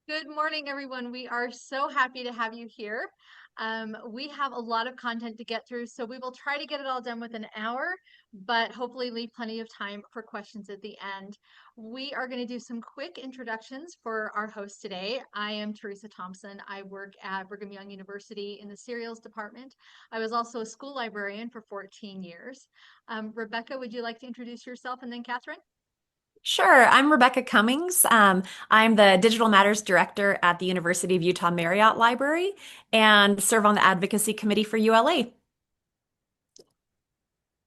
Good morning, everyone. We are so happy to have you here. We have a lot of content to get through, so we will try to get it all done within an hour, but hopefully leave plenty of time for questions at the end. We are going to do some quick introductions for our host today. I am Teresa Thompson. I work at Brigham Young University in the serials department. I was also a school librarian for 14 years. Rebecca, would you like to introduce yourself, and then Catherine? Sure. I'm Rebecca Cummings. I'm the Digital Matters Director at the University of Utah Marriott Library and serve on the Advocacy Committee for ULA.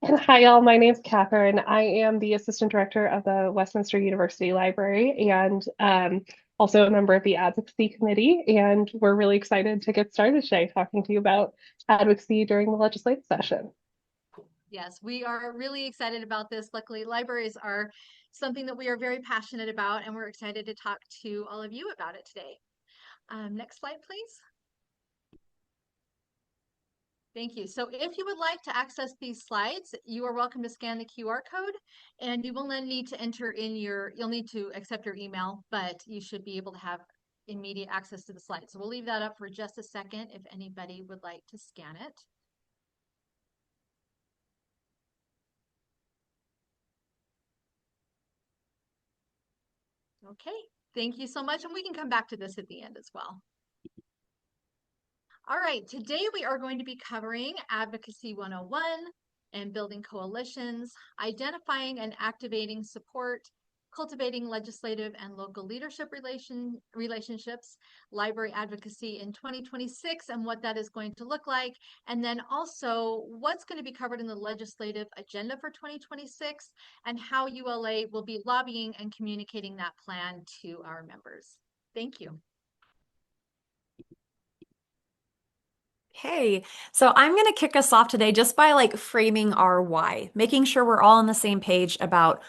Hi, y'all. My name's Catherine. I am the Assistant Director of the Westminster University Library and also a member of the Advocacy Committee. And we're really excited to get started today talking to you about advocacy during the legislative session. Yes, we are really excited about this. Luckily, libraries are something that we are very passionate about, and we're excited to talk to all of you about it today. Next slide, please. Thank you. So if you would like to access these slides, you are welcome to scan the QR code, and you will then need to enter in you'll need to accept your email, but you should be able to have immediate access to the slides. So we'll leave that up for just a second if anybody would like to scan it. Okay, thank you so much. And we can come back to this at the end as well. All right, today we are going to be covering Advocacy 101 and building coalitions, identifying and activating support, cultivating legislative and local leadership relationships, library advocacy in 2026 and what that is going to look like, and then also what's going to be covered in the legislative agenda for 2026 and how ULA will be lobbying and communicating that plan to our members. Thank you. Hey, so I'm going to kick us off today just by framing our why, making sure we're all on the same page about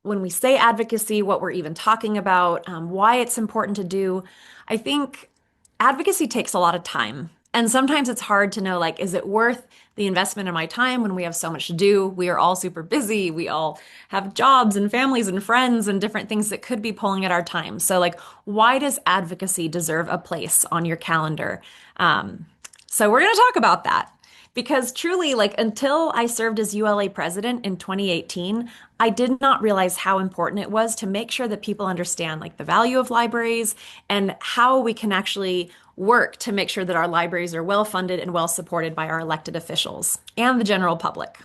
when we say advocacy, what we're even talking about, why it's important to do. I think advocacy takes a lot of time. And sometimes it's hard to know, is it worth the investment of my time when we have so much to do? We are all super busy. We all have jobs and families and friends and different things that could be pulling at our time. So, why does advocacy deserve a place on your calendar? So we're going to talk about that because truly, until I served as ULA president in 2018, I did not realize how important it was to make sure that people understand the value of libraries and how we can actually work to make sure that our libraries are well funded and well supported by our elected officials and the general public.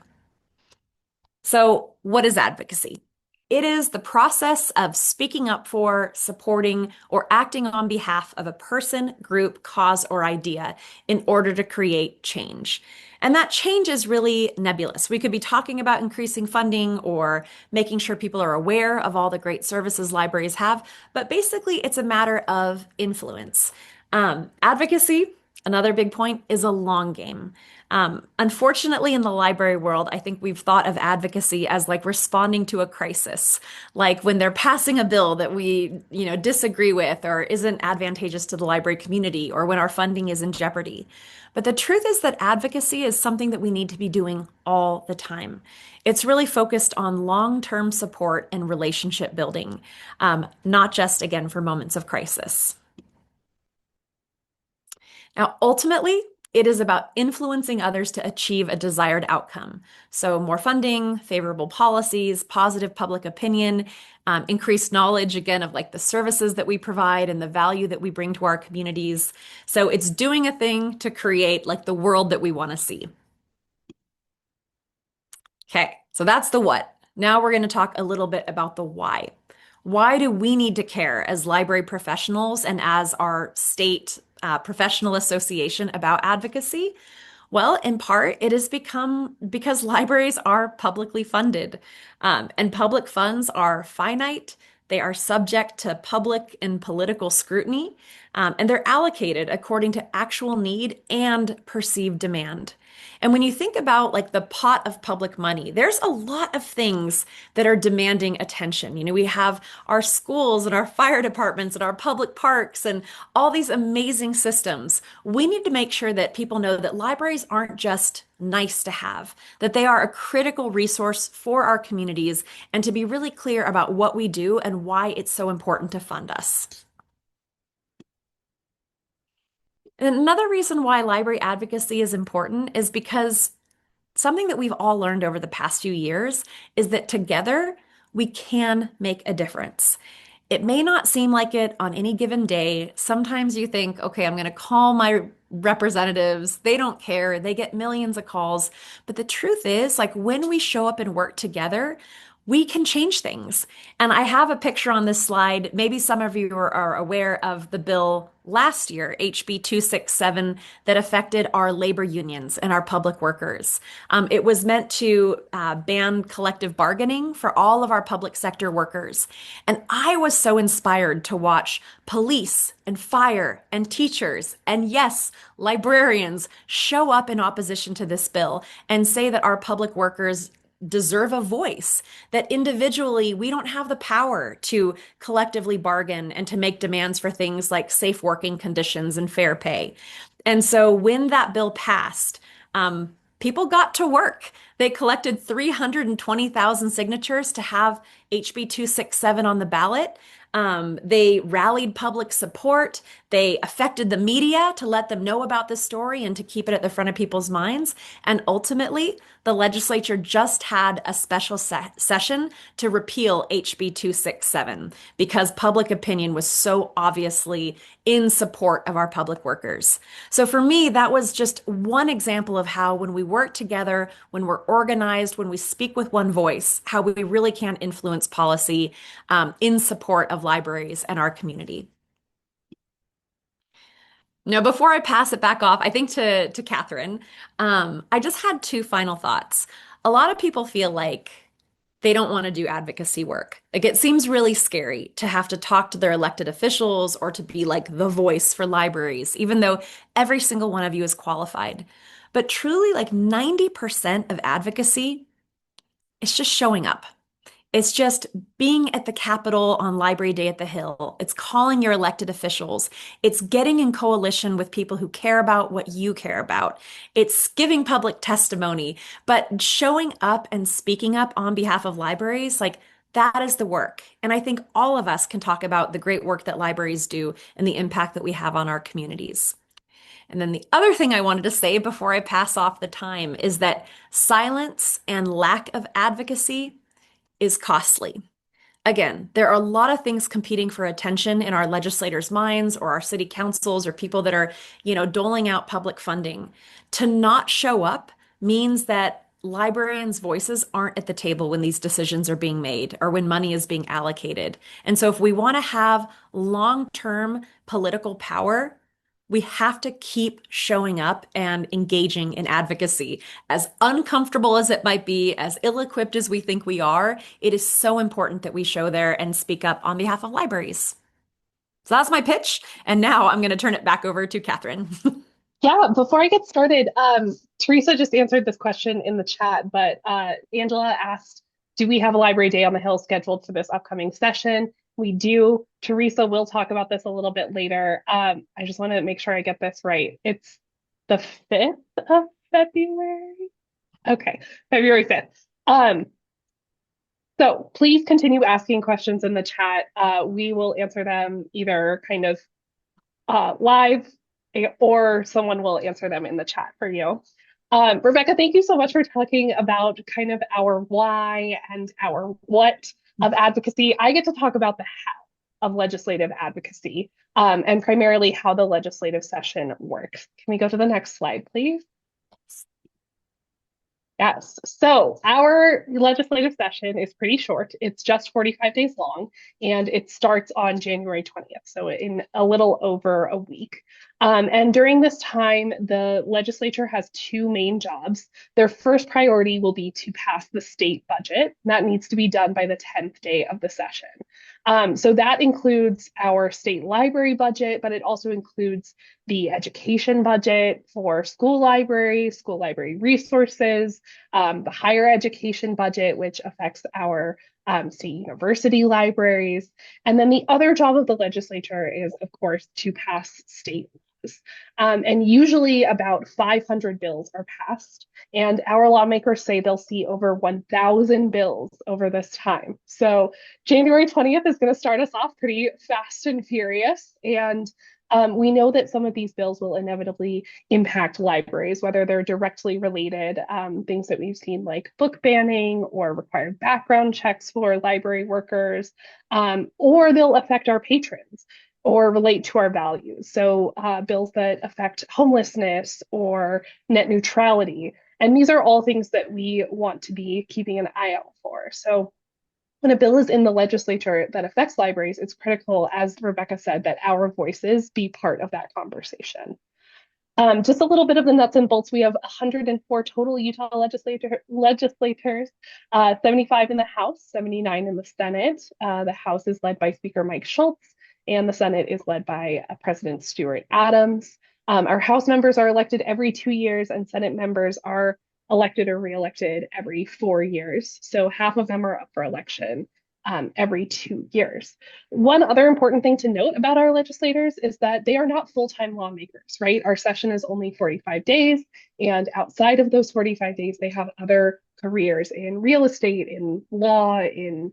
So, what is advocacy? It is the process of speaking up for, supporting, or acting on behalf of a person, group, cause, or idea in order to create change. And that change is really nebulous. We could be talking about increasing funding or making sure people are aware of all the great services libraries have, but basically it's a matter of influence. Advocacy, another big point, is a long game. Unfortunately, in the library world, I think we've thought of advocacy as responding to a crisis, like when they're passing a bill that we, disagree with or isn't advantageous to the library community, or when our funding is in jeopardy. But the truth is that advocacy is something that we need to be doing all the time. It's really focused on long-term support and relationship building, not just, again, for moments of crisis. Now, ultimately, it is about influencing others to achieve a desired outcome. So, more funding, favorable policies, positive public opinion, increased knowledge, again, of the services that we provide and the value that we bring to our communities. So, it's doing a thing to create the world that we want to see. Okay, so that's the what. Now we're going to talk a little bit about the why. Why do we need to care as library professionals and as our state professional association about advocacy? Well, in part, it has become because libraries are publicly funded, and public funds are finite. They are subject to public and political scrutiny, and they're allocated according to actual need and perceived demand. And when you think about the pot of public money, there's a lot of things that are demanding attention. We have our schools and our fire departments and our public parks and all these amazing systems. We need to make sure that people know that libraries aren't just nice to have, that they are a critical resource for our communities, and to be really clear about what we do and why it's so important to fund us. And another reason why library advocacy is important is because something that we've all learned over the past few years is that together we can make a difference. It may not seem like it on any given day. Sometimes you think, okay, I'm going to call my representatives. They don't care. They get millions of calls. But the truth is, like when we show up and work together, we can change things. And I have a picture on this slide. Maybe some of you are aware of the bill last year, HB 267, that affected our labor unions and our public workers. It was meant to ban collective bargaining for all of our public sector workers. And I was so inspired to watch police and fire and teachers and, yes, librarians show up in opposition to this bill and say that our public workers deserve a voice, that individually we don't have the power to collectively bargain and to make demands for things like safe working conditions and fair pay. And so when that bill passed, people got to work. They collected 320,000 signatures to have HB 267 on the ballot. They rallied public support. They affected the media to let them know about this story and to keep it at the front of people's minds. And ultimately, the legislature just had a special session to repeal HB 267 because public opinion was so obviously in support of our public workers. So for me, that was just one example of how when we work together, when we're organized, when we speak with one voice, how we really can influence policy in support of libraries and our community. Now, before I pass it back off, I think to Catherine, I just had two final thoughts. A lot of people feel like they don't want to do advocacy work. Like it seems really scary to have to talk to their elected officials or to be like the voice for libraries, even though every single one of you is qualified. But truly, like 90% of advocacy is just showing up. It's just being at the Capitol on Library Day at the Hill. It's calling your elected officials. It's getting in coalition with people who care about what you care about. It's giving public testimony, but showing up and speaking up on behalf of libraries, like that is the work. And I think all of us can talk about the great work that libraries do and the impact that we have on our communities. And then the other thing I wanted to say before I pass off the time is that silence and lack of advocacy is costly. Again, there are a lot of things competing for attention in our legislators' minds or our city councils or people that are, doling out public funding. To not show up means that librarians' voices aren't at the table when these decisions are being made or when money is being allocated. And so if we want to have long-term political power, we have to keep showing up and engaging in advocacy. As uncomfortable as it might be, as ill-equipped as we think we are, it is so important that we show there and speak up on behalf of libraries. So that's my pitch. And now I'm going to turn it back over to Catherine. Yeah, before I get started, Teresa just answered this question in the chat, but Angela asked, do we have a library day on the Hill scheduled for this upcoming session? We do. Teresa will talk about this a little bit later. I just want to make sure I get this right. It's the 5th of February. Okay, February 5th. So please continue asking questions in the chat. We will answer them either kind of live or someone will answer them in the chat for you. Rebecca, thank you so much for talking about kind of our why and our what of advocacy. I get to talk about the how of legislative advocacy and primarily how the legislative session works. Can we go to the next slide, please? Yes. So our legislative session is pretty short. It's just 45 days long, and it starts on January 20th, so in a little over a week. And during this time, the legislature has two main jobs. Their first priority will be to pass the state budget. That needs to be done by the 10th day of the session. So that includes our state library budget, but it also includes the education budget for school library resources, the higher education budget, which affects our state university libraries. And then the other job of the legislature is, of course, to pass state laws. And usually about 500 bills are passed. And our lawmakers say they'll see over 1,000 bills over this time. So January 20th is going to start us off pretty fast and furious. And We know that some of these bills will inevitably impact libraries, whether they're directly related, things that we've seen like book banning or required background checks for library workers, or they'll affect our patrons or relate to our values. So bills that affect homelessness or net neutrality. And these are all things that we want to be keeping an eye out for. So when a bill is in the legislature that affects libraries, it's critical, as Rebecca said, that our voices be part of that conversation. Just a little bit of the nuts and bolts. We have 104 total Utah legislators, 75 in the House, 79 in the Senate. The House is led by Speaker Mike Schultz, and the Senate is led by President Stuart Adams. Our House members are elected every 2 years, and Senate members are elected or reelected every 4 years. So half of them are up for election every 2 years. One other important thing to note about our legislators is that they are not full-time lawmakers, right? Our session is only 45 days, and outside of those 45 days, they have other careers in real estate, in law, in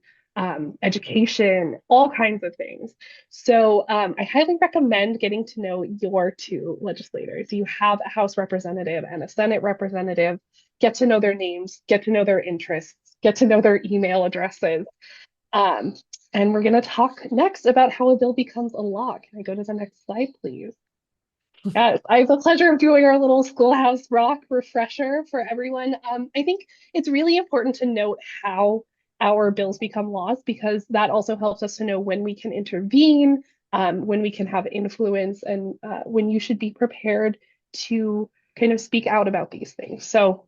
education, all kinds of things. So I highly recommend getting to know your two legislators. You have a House representative and a Senate representative. Get to know their names, get to know their interests, get to know their email addresses. Um, and we're going to talk next about how a bill becomes a law. Can I go to the next slide, please? Yes, I have the pleasure of doing our little Schoolhouse Rock refresher for everyone. I think it's really important to note how our bills become laws because that also helps us to know when we can intervene, when we can have influence, and when you should be prepared to kind of speak out about these things. So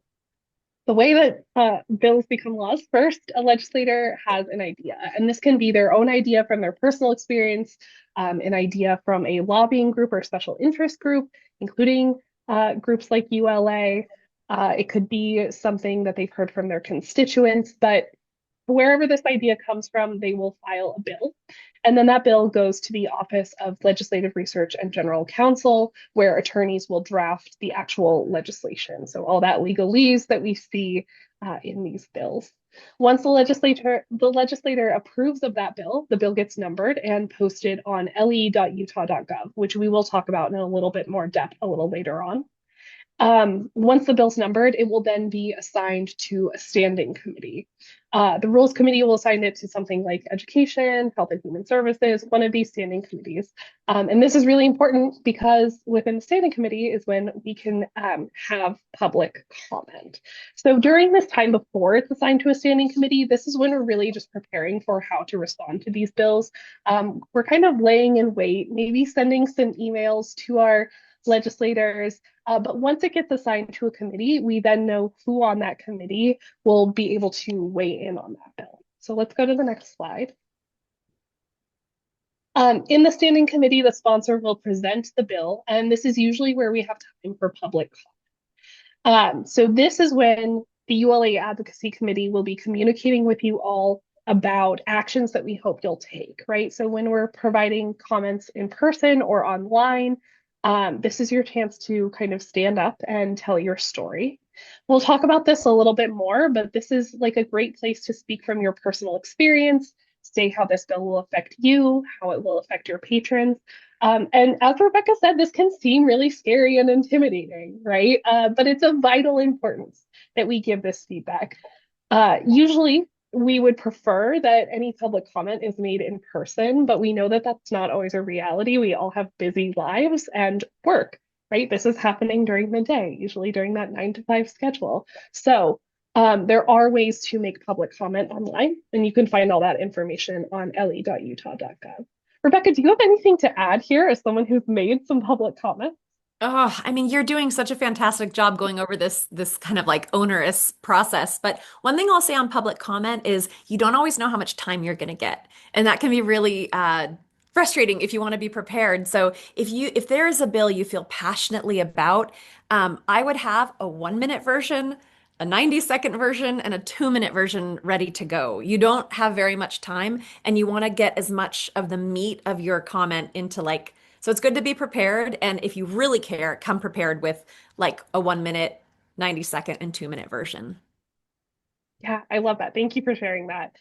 the way that bills become laws, first, a legislator has an idea, and this can be their own idea from their personal experience, an idea from a lobbying group or special interest group, including groups like ULA. It could be something that they've heard from their constituents, but wherever this idea comes from, they will file a bill. And then that bill goes to the Office of Legislative Research and General Counsel, where attorneys will draft the actual legislation. So all that legalese that we see in these bills. Once the legislator approves of that bill, the bill gets numbered and posted on le.utah.gov, which we will talk about in a little bit more depth a little later on. Once the bill's numbered, it will then be assigned to a standing committee. The Rules Committee will assign it to something like Education, Health and Human Services, one of these standing committees. And this is really important because within the standing committee is when we can have public comment. So during this time before it's assigned to a standing committee, this is when we're really just preparing for how to respond to these bills. We're kind of laying in wait, maybe sending some emails to our legislators. But once it gets assigned to a committee, we then know who on that committee will be able to weigh in on that bill. So let's go to the next slide. In the standing committee, the sponsor will present the bill, and this is usually where we have time for public comment. So this is when the ULA Advocacy Committee will be communicating with you all about actions that we hope you'll take, right? So when we're providing comments in person or online, this is your chance to kind of stand up and tell your story. We'll talk about this a little bit more, but this is like a great place to speak from your personal experience, say how this bill will affect you, how it will affect your patrons. And as Rebecca said, this can seem really scary and intimidating, right? But it's of vital importance that we give this feedback. Usually, we would prefer that any public comment is made in person, but we know that that's not always a reality. We all have busy lives and work, right? This is happening during the day, usually during that 9 to 5 schedule. So there are ways to make public comment online, and you can find all that information on le.utah.gov. Rebecca, do you have anything to add here as someone who's made some public comment? Oh, I mean, you're doing such a fantastic job going over this kind of like onerous process. But one thing I'll say on public comment is you don't always know how much time you're going to get, and that can be really frustrating if you want to be prepared. So if there is a bill you feel passionately about, I would have a 1 minute version, a 90-second version, and a 2 minute version ready to go. You don't have very much time, and you want to get as much of the meat of your comment into like so it's good to be prepared. And if you really care, come prepared with like a 1 minute, 90-second, and 2 minute version. Yeah, I love that. Thank you for sharing that.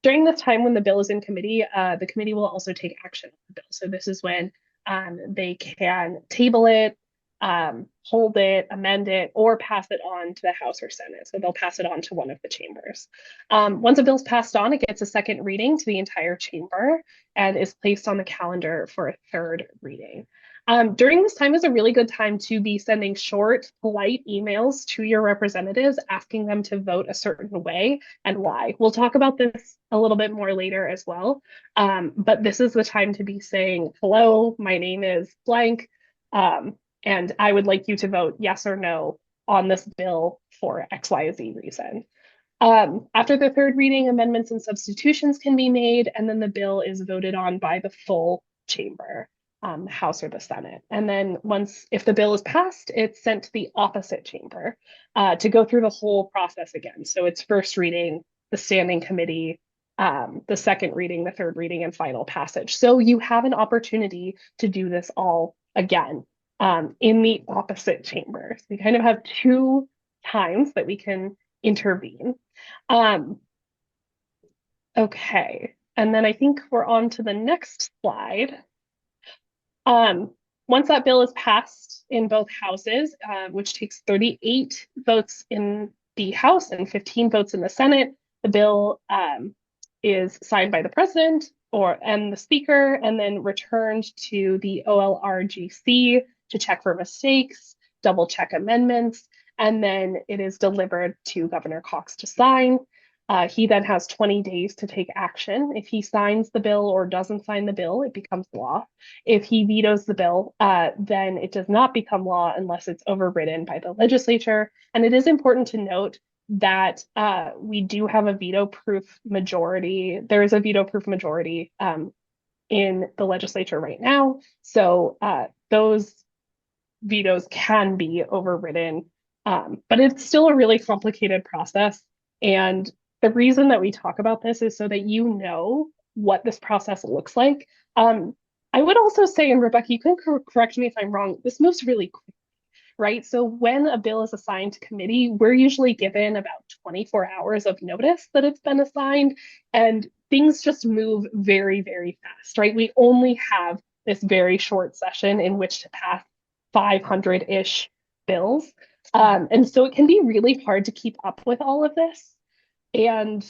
During this time when the bill is in committee, the committee will also take action on the bill. So this is when They can table it, hold it, amend it, or pass it on to the House or Senate. So they'll pass it on to one of the chambers. Once a bill's passed on, it gets a second reading to the entire chamber and is placed on the calendar for a third reading. During this time is a really good time to be sending short, polite emails to your representatives asking them to vote a certain way and why. We'll talk about this a little bit more later as well. But this is the time to be saying, hello, my name is blank, and I would like you to vote yes or no on this bill for XYZ reason. After the third reading, amendments and substitutions can be made, and then the bill is voted on by the full chamber, House or the Senate. And then if the bill is passed, it's sent to the opposite chamber to go through the whole process again. So it's first reading, the standing committee, the second reading, the third reading, and final passage. So you have an opportunity to do this all again in the opposite chambers. We kind of have two times that we can intervene. Okay, and then I think we're on to the next slide. Once that bill is passed in both houses, which takes 38 votes in the House and 15 votes in the Senate, the bill is signed by the president and the speaker, and then returned to the OLRGC to check for mistakes, double check amendments, and then it is delivered to Governor Cox to sign. He then has 20 days to take action. If he signs the bill or doesn't sign the bill, it becomes law. If he vetoes the bill, then it does not become law unless it's overridden by the legislature. And it is important to note that we do have a veto-proof majority. There is a veto-proof majority in the legislature right now. So those vetoes can be overridden, but it's still a really complicated process. And the reason that we talk about this is so that you know what this process looks like. I would also say, and Rebecca, you can correct me if I'm wrong, this moves really quick, right? So when a bill is assigned to committee, we're usually given about 24 hours of notice that it's been assigned, and things just move very, very fast, right? We only have this very short session in which to pass 500-ish bills. And so it can be really hard to keep up with all of this. And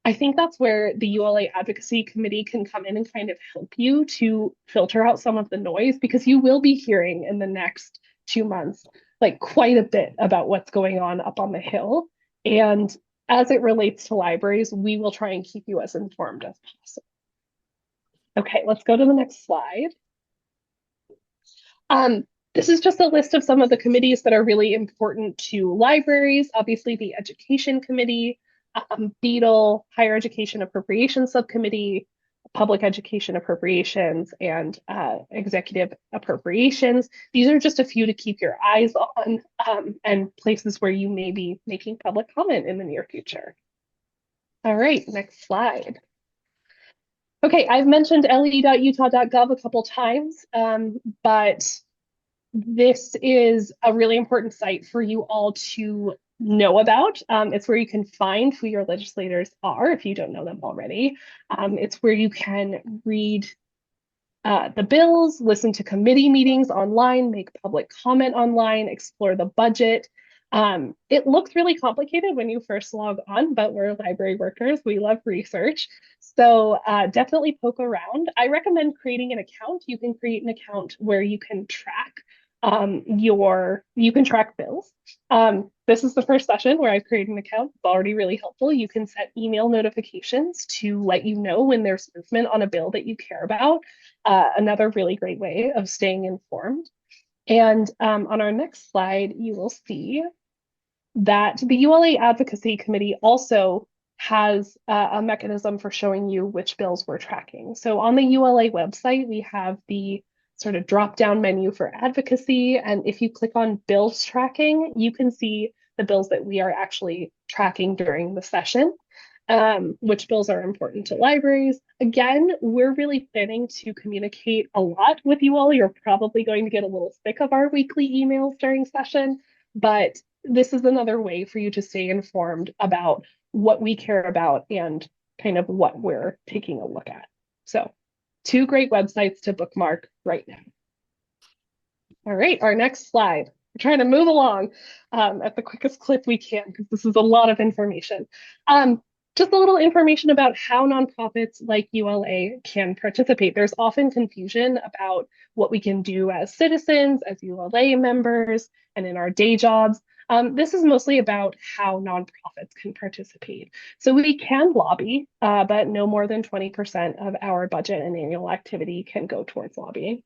I think that's where the ULA Advocacy Committee can come in and kind of help you to filter out some of the noise, because you will be hearing in the next 2 months, like quite a bit about what's going on up on the Hill. And as it relates to libraries, we will try and keep you as informed as possible. Okay, let's go to the next slide. This is just a list of some of the committees that are really important to libraries. Obviously, the Education Committee, Beadle, Higher Education Appropriations Subcommittee, Public Education Appropriations, and Executive Appropriations. These are just a few to keep your eyes on and places where you may be making public comment in the near future. All right, next slide. Okay, I've mentioned le.utah.gov a couple times, but this is a really important site for you all to know about. It's where you can find who your legislators are if you don't know them already. It's where you can read the bills, listen to committee meetings online, make public comment online, explore the budget. It looks really complicated when you first log on, but we're library workers. We love research. So definitely poke around. I recommend creating an account. You can create an account where you can track you can track bills. This is the first session where I've created an account. It's already really helpful. You can set email notifications to let you know when there's movement on a bill that you care about. Another really great way of staying informed. And on our next slide, you will see that the ULA Advocacy Committee also has a mechanism for showing you which bills we're tracking. So on the ULA website, we have the sort of drop-down menu for advocacy. And if you click on bills tracking, you can see the bills that we are actually tracking during the session, which bills are important to libraries. Again, we're really planning to communicate a lot with you all. You're probably going to get a little sick of our weekly emails during session, but this is another way for you to stay informed about what we care about and kind of what we're taking a look at. So Two great websites to bookmark right now. All right, our next slide. We're trying to move along at the quickest clip we can because this is a lot of information. Um, just a little information about how nonprofits like ULA can participate. There's often confusion about what we can do as citizens, as ULA members, and in our day jobs. This is mostly about how nonprofits can participate. So we can lobby, but no more than 20% of our budget and annual activity can go towards lobbying.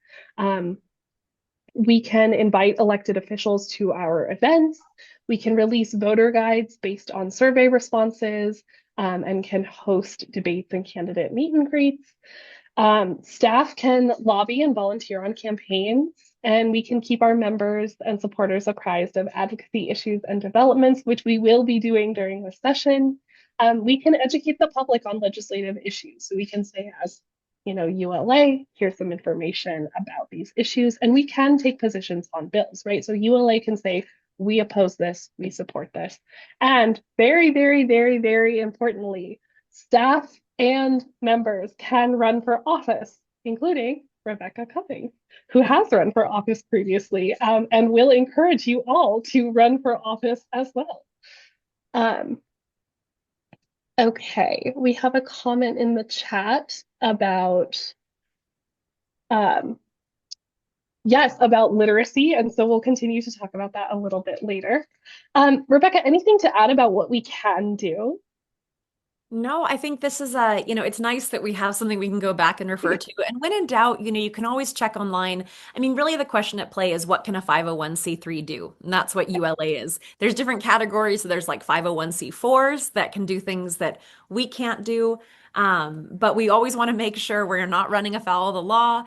We can invite elected officials to our events. We can release voter guides based on survey responses and can host debates and candidate meet and greets. Staff can lobby and volunteer on campaigns, and we can keep our members and supporters apprised of advocacy issues and developments, which we will be doing during this session. We can educate the public on legislative issues. So we can say, as ULA, here's some information about these issues, and we can take positions on bills, right? So ULA can say, we oppose this, we support this. And very, very, very, very importantly, staff and members can run for office, including Rebecca Cummings, who has run for office previously and will encourage you all to run for office as well. Okay, we have a comment in the chat about, yes, about literacy. And so we'll continue to talk about that a little bit later. Rebecca, anything to add about what we can do? No, I think this is it's nice that we have something we can go back and refer to. And when in doubt, you can always check online. I mean, really the question at play is what can a 501c3 do? And that's what ULA is. There's different categories. So there's like 501c4s that can do things that we can't do. But we always want to make sure we're not running afoul of the law.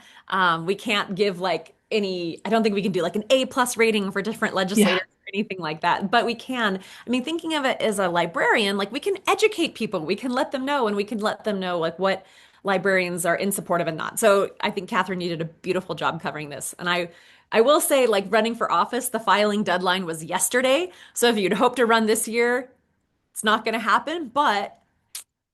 We can't give I don't think we can do like an A+ rating for different Yeah. legislators or anything like that. But we can. I mean, thinking of it as a librarian, like we can educate people, we can let them know, and we can let them know like what librarians are in support of and not. So I think Catherine, you did a beautiful job covering this. And I will say, like running for office, the filing deadline was yesterday. So if you'd hope to run this year, it's not going to happen, but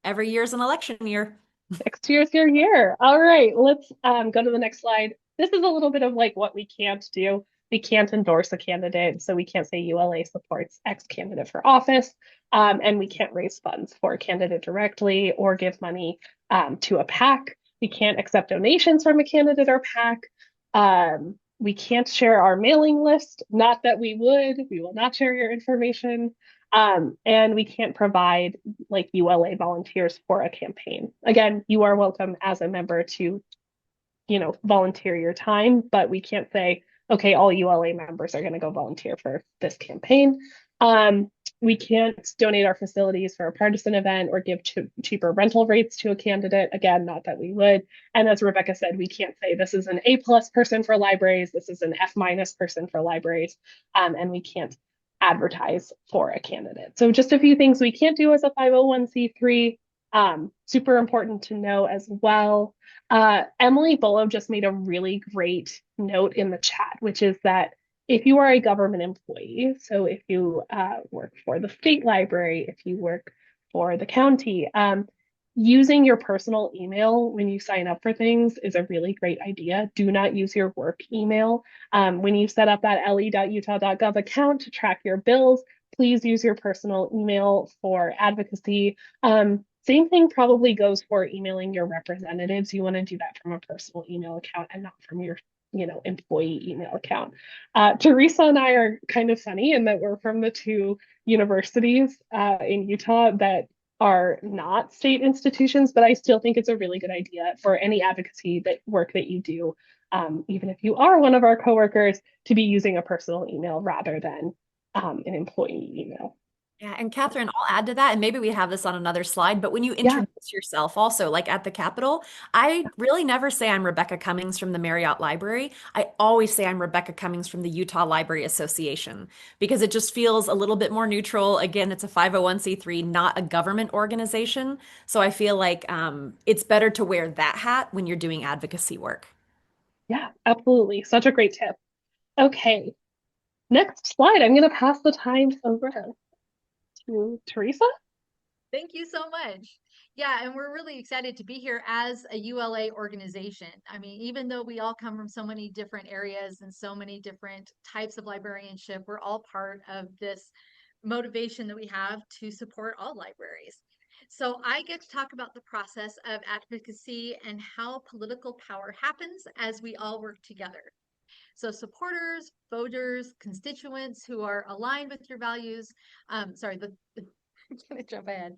every year is an election year. Next year's your year. All right, let's go to the next slide. This is a little bit of like what we can't do. We can't endorse a candidate, so we can't say ULA supports X candidate for office, and we can't raise funds for a candidate directly or give money to a PAC. We can't accept donations from a candidate or PAC. We can't share our mailing list. Not that we would. We will not share your information. And we can't provide like ULA volunteers for a campaign. Again, you are welcome as a member to, volunteer your time, but we can't say, okay, all ULA members are going to go volunteer for this campaign. We can't donate our facilities for a partisan event or give cheaper rental rates to a candidate. Again, not that we would. And as Rebecca said, we can't say this is an A+ person for libraries, this is an F- person for libraries, and we can't advertise for a candidate. So just a few things we can't do as a 501c3. Super important to know as well. Emily Bolo just made a really great note in the chat, which is that if you are a government employee, so if you work for the state library, if you work for the county, using your personal email when you sign up for things is a really great idea. Do not use your work email. When you set up that le.utah.gov account to track your bills, please use your personal email for advocacy. Same thing probably goes for emailing your representatives. You want to do that from a personal email account and not from your employee email account. Teresa and I are kind of funny in that we're from the two universities in Utah that are not state institutions, but I still think it's a really good idea for any advocacy work that you do, even if you are one of our coworkers, to be using a personal email rather than an employee email. Yeah, and Catherine, I'll add to that, and maybe we have this on another slide, but when you Yeah, introduce yourself also, like at the Capitol, I really never say I'm Rebecca Cummings from the Marriott Library. I always say I'm Rebecca Cummings from the Utah Library Association because it just feels a little bit more neutral. Again, it's a 501c3, not a government organization. So I feel like it's better to wear that hat when you're doing advocacy work. yeah, absolutely. Such a great tip. Okay, next slide. I'm going to pass the time over to Teresa. Thank you so much. Yeah, and we're really excited to be here as a ULA organization. I mean, even though we all come from so many different areas and so many different types of librarianship, we're all part of this motivation that we have to support all libraries. So I get to talk about the process of advocacy and how political power happens as we all work together. So supporters, voters, constituents who are aligned with your values. I'm gonna jump ahead.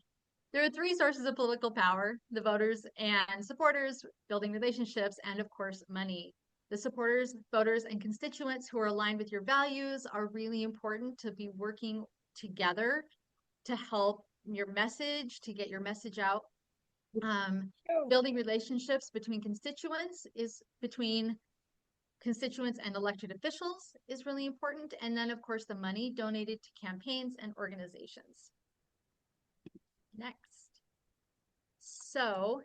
There are three sources of political power: the voters and supporters, building relationships, and of course, money. The supporters, voters, and constituents who are aligned with your values are really important to be working together to help your message, to get your message out. Um, Building relationships between constituents and elected officials is really important. And then, of course, the money donated to campaigns and organizations. Next. So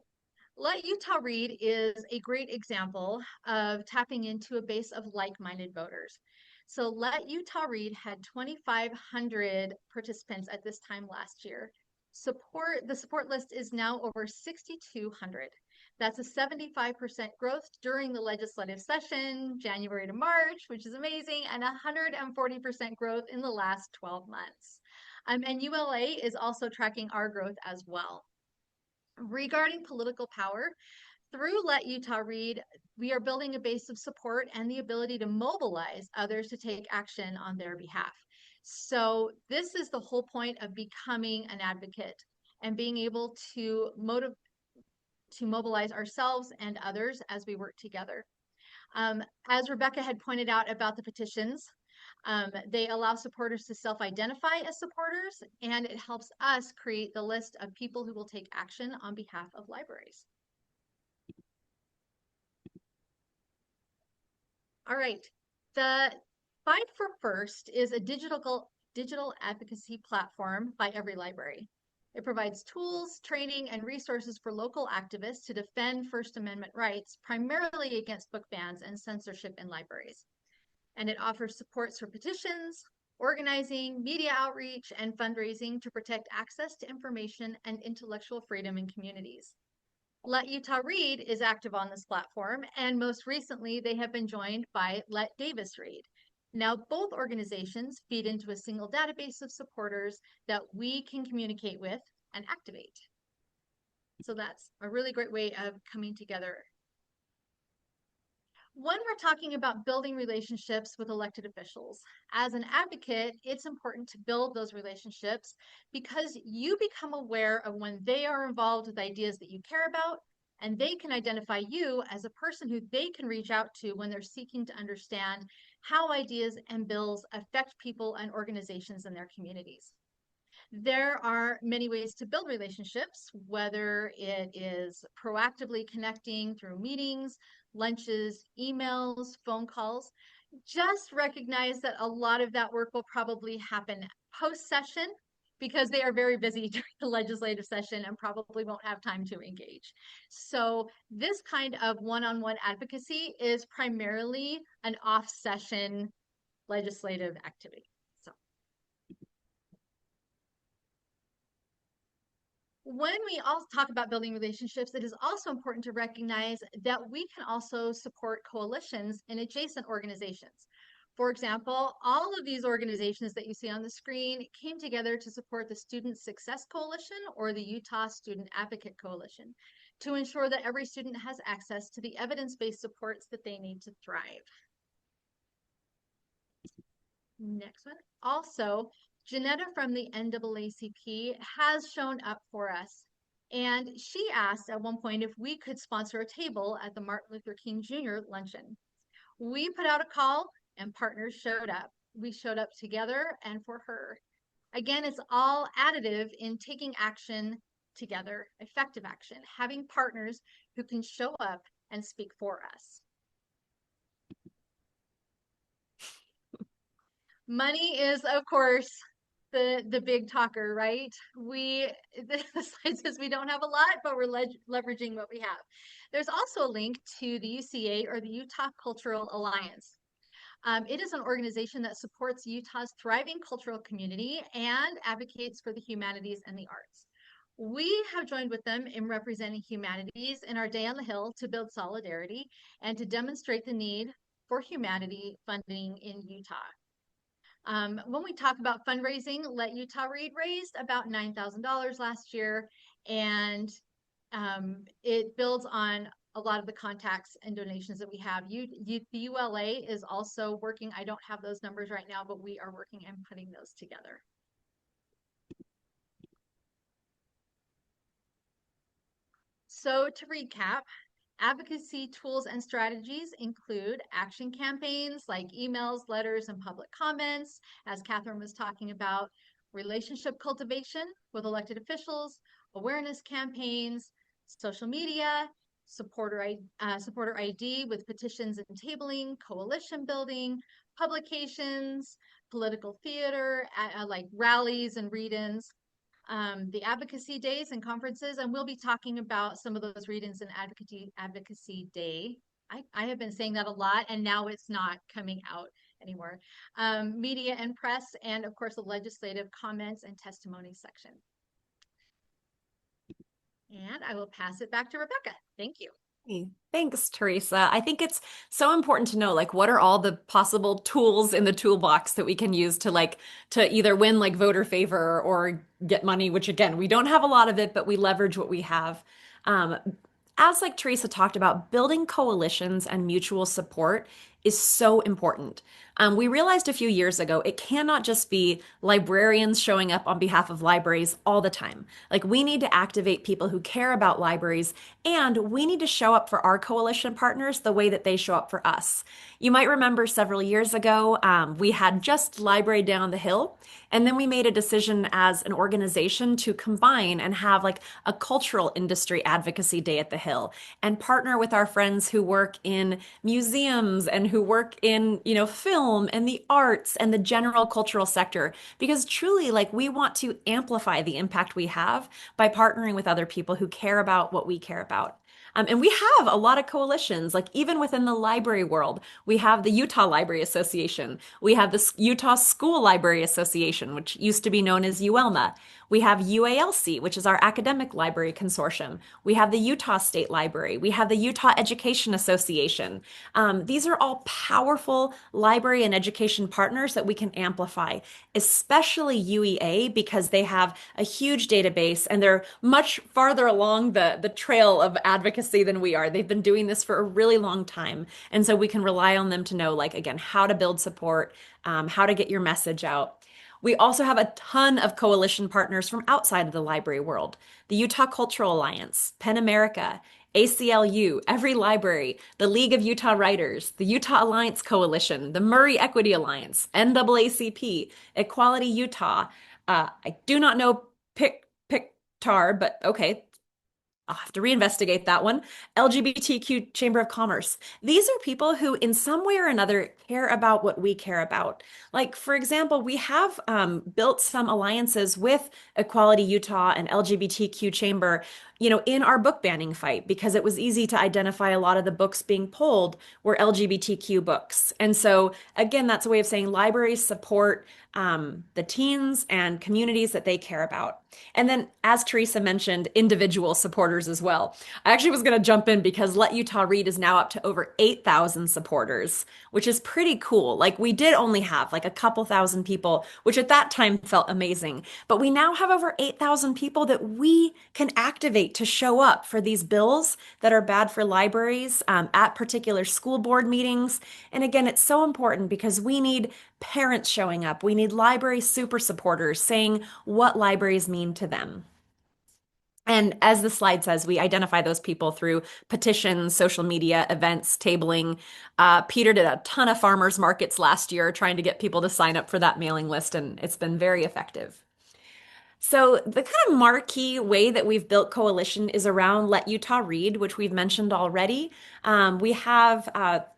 Let Utah Read is a great example of tapping into a base of like-minded voters. So Let Utah Read had 2,500 participants at this time last year. The support list is now over 6,200. That's a 75% growth during the legislative session, January to March, which is amazing, and 140% growth in the last 12 months. And ULA is also tracking our growth as well. Regarding political power, through Let Utah Read, we are building a base of support and the ability to mobilize others to take action on their behalf. So this is the whole point of becoming an advocate and being able to mobilize ourselves and others as we work together. As Rebecca had pointed out about the petitions, they allow supporters to self-identify as supporters, and it helps us create the list of people who will take action on behalf of libraries. All right, the Fight for First is a digital advocacy platform by every library. It provides tools, training, and resources for local activists to defend First Amendment rights, primarily against book bans and censorship in libraries. And it offers supports for petitions, organizing, media outreach, and fundraising to protect access to information and intellectual freedom in communities. Let Utah Read is active on this platform, and most recently, they have been joined by Let Davis Read. Now, both organizations feed into a single database of supporters that we can communicate with and activate. So that's a really great way of coming together. When we're talking about building relationships with elected officials, as an advocate, it's important to build those relationships because you become aware of when they are involved with ideas that you care about, and they can identify you as a person who they can reach out to when they're seeking to understand how ideas and bills affect people and organizations in their communities. There are many ways to build relationships, whether it is proactively connecting through meetings, lunches, emails, phone calls. Just recognize that a lot of that work will probably happen post-session because they are very busy during the legislative session and probably won't have time to engage. So this kind of one-on-one advocacy is primarily an off-session legislative activity. When we all talk about building relationships, it is also important to recognize that we can also support coalitions in adjacent organizations. For example, all of these organizations that you see on the screen came together to support the Student Success Coalition or the Utah Student Advocate Coalition to ensure that every student has access to the evidence-based supports that they need to thrive. Next one. Also, Janetta from the NAACP has shown up for us. And she asked at one point if we could sponsor a table at the Martin Luther King Jr. luncheon. We put out a call and partners showed up. We showed up together and for her. Again, it's all additive in taking action together, effective action, having partners who can show up and speak for us. Money is, of course, the big talker, right? The slide says we don't have a lot, but we're leveraging what we have. There's also a link to the UCA or the Utah Cultural Alliance. It is an organization that supports Utah's thriving cultural community and advocates for the humanities and the arts. We have joined with them in representing humanities in our Day on the Hill to build solidarity and to demonstrate the need for humanity funding in Utah. When we talk about fundraising, Let Utah Read raised about $9,000 last year, and it builds on a lot of the contacts and donations that we have. The ULA is also working. I don't have those numbers right now, but we are working and putting those together. So to recap, advocacy tools and strategies include action campaigns like emails, letters, and public comments, as Catherine was talking about, relationship cultivation with elected officials, awareness campaigns, social media, supporter ID with petitions and tabling, coalition building, publications, political theater, like rallies and read-ins, the advocacy days and conferences, and we'll be talking about some of those read-ins and advocacy day. I have been saying that a lot, and now it's not coming out anymore. Media and press, and of course, the legislative comments and testimony section. And I will pass it back to Rebecca. Thank you. Hey, thanks, Teresa. I think it's so important to know, like, what are all the possible tools in the toolbox that we can use to to either win like voter favor or get money, which again, we don't have a lot of it, but we leverage what we have. Um, as like Teresa talked about, building coalitions and mutual support is so important. We realized a few years ago it cannot just be librarians showing up on behalf of libraries all the time. Like, we need to activate people who care about libraries, and we need to show up for our coalition partners the way that they show up for us. You might remember several years ago, we had just Library Down the Hill, and then we made a decision as an organization to combine and have like a cultural industry advocacy day at the Hill and partner with our friends who work in museums and who work in, film and the arts and the general cultural sector. Because truly, like, we want to amplify the impact we have by partnering with other people who care about what we care about. And we have a lot of coalitions, like even within the library world. We have the Utah Library Association. We have the Utah School Library Association, which used to be known as UELMA. We have UALC, which is our academic library consortium. We have the Utah State Library. We have the Utah Education Association. These are all powerful library and education partners that we can amplify, especially UEA, because they have a huge database and they're much farther along the trail of advocacy than we are. They've been doing this for a really long time. And so we can rely on them to know, like, again, how to build support, how to get your message out. We also have a ton of coalition partners from outside of the library world. The Utah Cultural Alliance, PEN America, ACLU, Every Library, the League of Utah Writers, the Utah Alliance Coalition, the Murray Equity Alliance, NAACP, Equality Utah. I do not know PICTAR, but okay, I'll have to reinvestigate that one. LGBTQ Chamber of Commerce. These are people who, in some way or another, care about what we care about. Like, for example, we have built some alliances with Equality Utah and LGBTQ Chamber, in our book banning fight, because it was easy to identify a lot of the books being pulled were LGBTQ books. And so, again, that's a way of saying libraries support the teens and communities that they care about. And then, as Teresa mentioned, individual supporters as well. I actually was going to jump in because Let Utah Read is now up to over 8,000 supporters, which is pretty cool. Like, we did only have like a couple thousand people, which at that time felt amazing. But we now have over 8,000 people that we can activate to show up for these bills that are bad for libraries at particular school board meetings. And again, it's so important because we need parents showing up. We need library super supporters saying what libraries mean to them. And as the slide says, we identify those people through petitions, social media, events, tabling. Peter did a ton of farmers markets last year trying to get people to sign up for that mailing list, and it's been very effective. So the kind of marquee way that we've built coalition is around Let Utah Read, which we've mentioned already. We have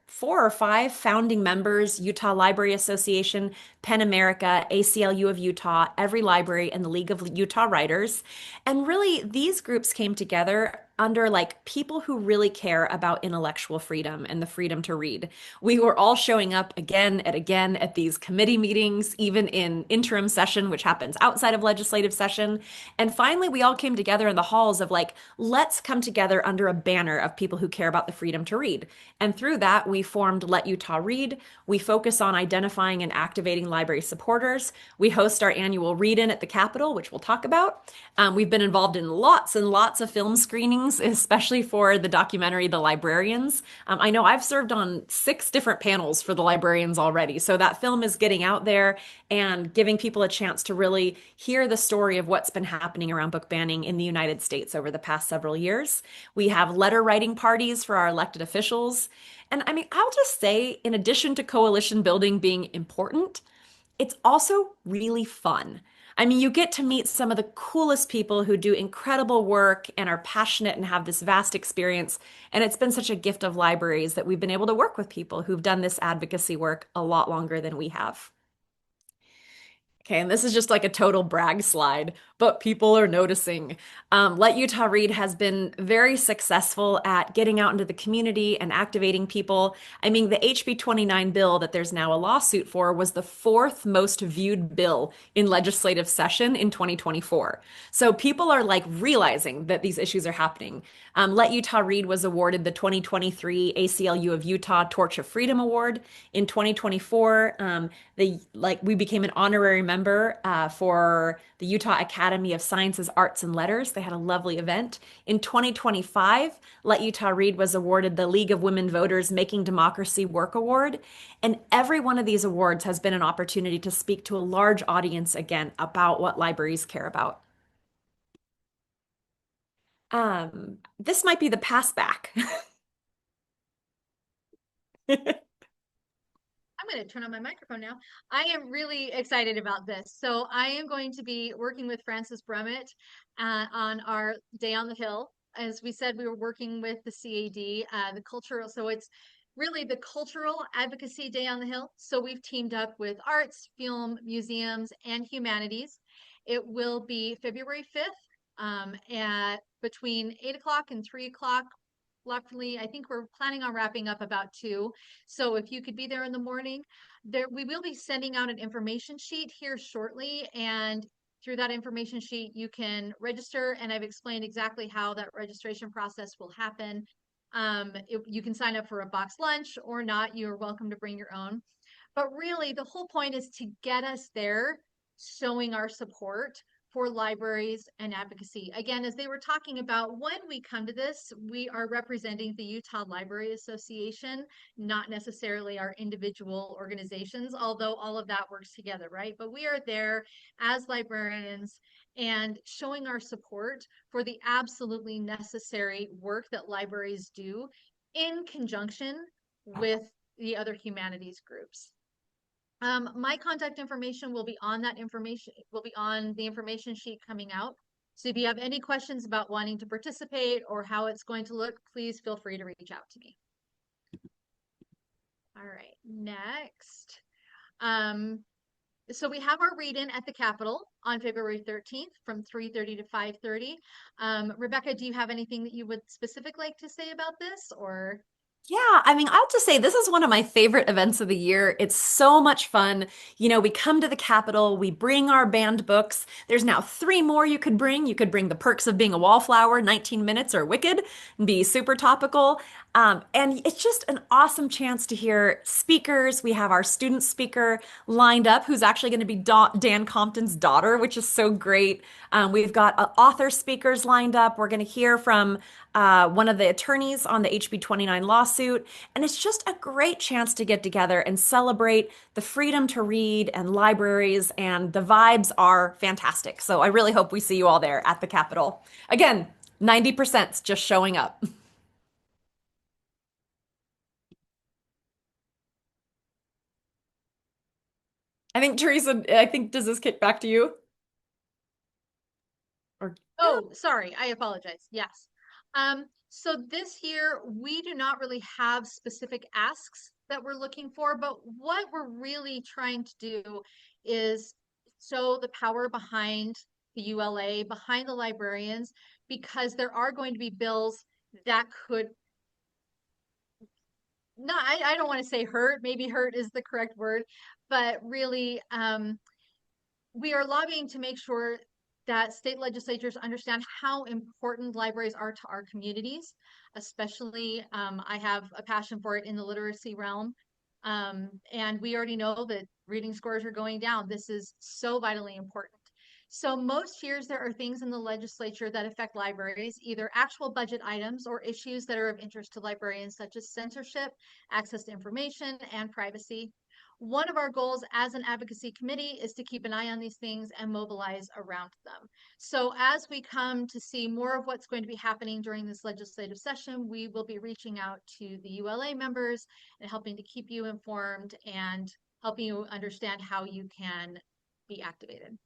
4 or 5 founding members: Utah Library Association, PEN America, ACLU of Utah, Every Library, and the League of Utah Writers. And really, these groups came together under like people who really care about intellectual freedom and the freedom to read. We were all showing up again and again at these committee meetings, even in interim session, which happens outside of legislative session. And finally, we all came together in the halls of like, let's come together under a banner of people who care about the freedom to read. And through that, we formed Let Utah Read. We focus on identifying and activating library supporters. We host our annual read-in at the Capitol, which we'll talk about. We've been involved in lots and lots of film screenings, especially for the documentary The Librarians. I know I've served on 6 different panels for The Librarians already. So that film is getting out there and giving people a chance to really hear the story of what's been happening around book banning in the United States over the past several years. We have letter writing parties for our elected officials. And I mean, I'll just say, in addition to coalition building being important, it's also really fun. I mean, you get to meet some of the coolest people who do incredible work and are passionate and have this vast experience. And it's been such a gift of libraries that we've been able to work with people who've done this advocacy work a lot longer than we have. Okay, and this is just like a total brag slide, but people are noticing. Let Utah Read has been very successful at getting out into the community and activating people. I mean, the HB 29 bill that there's now a lawsuit for was the 4th most viewed bill in legislative session in 2024. So people are like realizing that these issues are happening. Let Utah Read was awarded the 2023 ACLU of Utah Torch of Freedom Award. In 2024, we became an honorary member for the Utah Academy of Sciences, Arts, and Letters. They had a lovely event. In 2025, Let Utah Read was awarded the League of Women Voters Making Democracy Work Award. And every one of these awards has been an opportunity to speak to a large audience again about what libraries care about. This might be the pass back. I'm going to turn on my microphone now. I am really excited about this. So I am going to be working with Frances Brummett on our Day on the Hill. As we said, we were working with the CAD, the cultural. So it's really the Cultural Advocacy Day on the Hill. So we've teamed up with arts, film, museums, and humanities. It will be February 5th at between 8 o'clock and 3 o'clock. Luckily, I think we're planning on wrapping up about 2. So if you could be there in the morning, we will be sending out an information sheet here shortly. And through that information sheet, you can register. And I've explained exactly how that registration process will happen. You can sign up for a box lunch or not. You're welcome to bring your own. But really, the whole point is to get us there, showing our support for libraries and advocacy. Again, as they were talking about, when we come to this, we are representing the Utah Library Association, not necessarily our individual organizations, although all of that works together, right? But we are there as librarians and showing our support for the absolutely necessary work that libraries do in conjunction with the other humanities groups. My contact information will be on the information sheet coming out. So if you have any questions about wanting to participate or how it's going to look, please feel free to reach out to me. All right, next. So we have our read-in at the Capitol on February 13th from 3:30 to 5:30. Rebecca, do you have anything that you would specifically like to say about this, or? Yeah, I mean, I'll just say this is one of my favorite events of the year. It's so much fun. You know, we come to the Capitol, we bring our banned books. There's now 3 more you could bring. You could bring The Perks of Being a Wallflower, 19 Minutes, or Wicked, and be super topical. And it's just an awesome chance to hear speakers. We have our student speaker lined up, who's actually going to be Dan Compton's daughter, which is so great. We've got author speakers lined up. We're going to hear from one of the attorneys on the HB 29 lawsuit. And it's just a great chance to get together and celebrate the freedom to read and libraries. And the vibes are fantastic. So I really hope we see you all there at the Capitol. Again, 90% just showing up. I think Teresa, does this kick back to you? Or Oh, sorry, I apologize. Yes. So this year we do not really have specific asks that we're looking for, but what we're really trying to do is show the power behind the ULA, behind the librarians, because there are going to be bills that could not, I don't want to say hurt, maybe hurt is the correct word, but really, we are lobbying to make sure that state legislatures understand how important libraries are to our communities, especially I have a passion for it in the literacy realm. And we already know that reading scores are going down. This is so vitally important. So most years there are things in the legislature that affect libraries, either actual budget items or issues that are of interest to librarians, such as censorship, access to information, and privacy. One of our goals as an advocacy committee is to keep an eye on these things and mobilize around them. So as we come to see more of what's going to be happening during this legislative session, we will be reaching out to the ULA members and helping to keep you informed and helping you understand how you can be activated.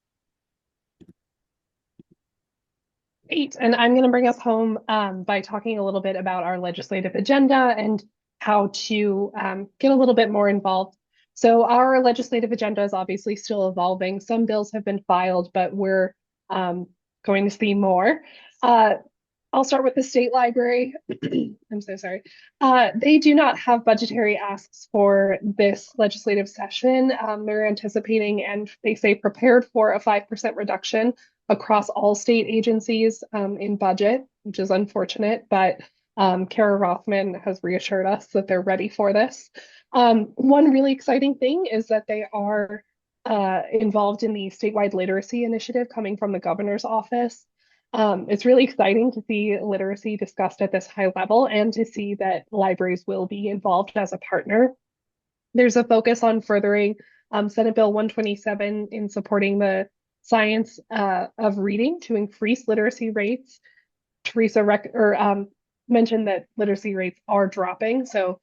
Great. And I'm going to bring us home by talking a little bit about our legislative agenda and how to get a little bit more involved. So our legislative agenda is obviously still evolving. Some bills have been filed, but we're going to see more. I'll start with the state library. I'm so sorry. They do not have budgetary asks for this legislative session. They're anticipating, and they say prepared for, a 5% reduction across all state agencies in budget, which is unfortunate, but Kara Rothman has reassured us that they're ready for this. One really exciting thing is that they are involved in the statewide literacy initiative coming from the governor's office. It's really exciting to see literacy discussed at this high level and to see that libraries will be involved as a partner. There's a focus on furthering Senate Bill 127 in supporting the science of reading to increase literacy rates. Teresa mentioned that literacy rates are dropping, so